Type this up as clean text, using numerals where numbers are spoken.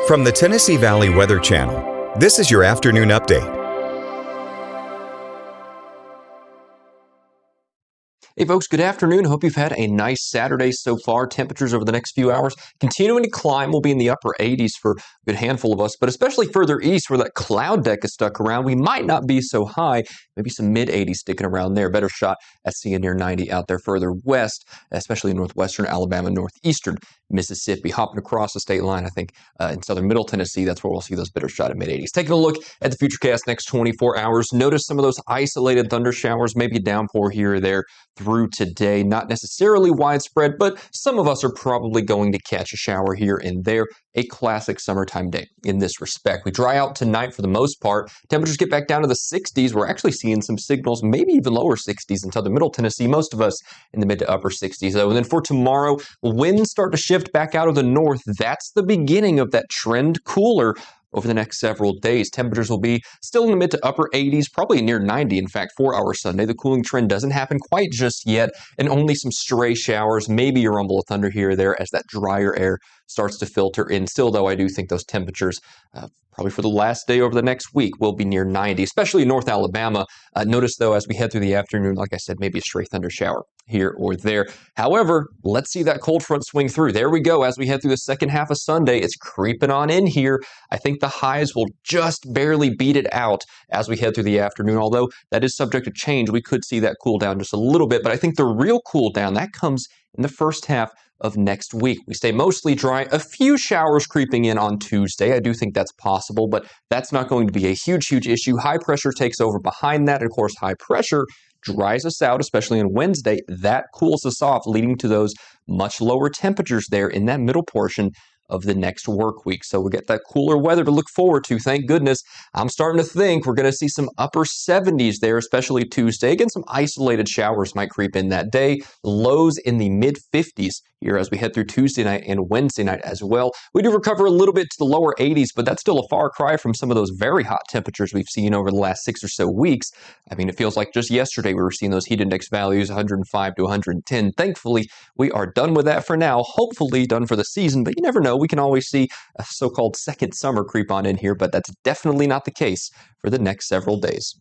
From the Tennessee Valley Weather Channel, this is your afternoon update. Hey folks, good afternoon. Hope you've had a nice Saturday so far. Temperatures over the next few hours continuing to climb. We'll be in the upper 80s for a good handful of us, but especially further east where that cloud deck is stuck around, we might not be so high. Maybe some mid 80s sticking around there. Better shot at seeing near 90 out there further west, especially in northwestern Alabama, northeastern Mississippi. Hopping across the state line, I think in southern middle Tennessee, that's where we'll see those better shot at mid 80s. Taking a look at the futurecast next 24 hours. Notice some of those isolated thunder showers, maybe a downpour here or there through today. Not necessarily widespread, but some of us are probably going to catch a shower here and there. A classic summertime day in this respect. We dry out tonight for the most part. Temperatures get back down to the 60s. We're actually seeing some signals, maybe even lower 60s in southern middle Tennessee. Most of us in the mid to upper 60s though. And then for tomorrow, winds start to shift back out of the north. That's the beginning of that trend cooler over the next several days. Temperatures will be still in the mid to upper 80s, probably near 90, in fact, for our Sunday. The cooling trend doesn't happen quite just yet, and only some stray showers, maybe a rumble of thunder here or there as that drier air starts to filter in. Still, though, I do think those temperatures, probably for the last day over the next week, will be near 90, especially in North Alabama. Notice, though, as we head through the afternoon, like I said, maybe a stray thunder shower here or there. However, let's see that cold front swing through. There we go. As we head through the second half of Sunday, it's creeping on in here. I think the highs will just barely beat it out as we head through the afternoon, although that is subject to change. We could see that cool down just a little bit, but I think the real cool down, that comes in the first half of next week. We stay mostly dry, a few showers creeping in on Tuesday. I do think that's possible, but that's not going to be a huge issue. High pressure takes over behind that. Of course, high pressure dries us out, especially on Wednesday. That cools us off, leading to those much lower temperatures there in that middle portion of the next work week. So we get that cooler weather to look forward to. Thank goodness. I'm starting to think we're going to see some upper 70s there, especially Tuesday. Again, some isolated showers might creep in that day. Lows in the mid 50s here as we head through Tuesday night and Wednesday night as well. We do recover a little bit to the lower 80s, but that's still a far cry from some of those very hot temperatures we've seen over the last 6 or so weeks. I mean, it feels like just yesterday we were seeing those heat index values 105 to 110. Thankfully, we are done with that for now. Hopefully done for the season, but you never know. We can always see a so-called second summer creep on in here, but that's definitely not the case for the next several days.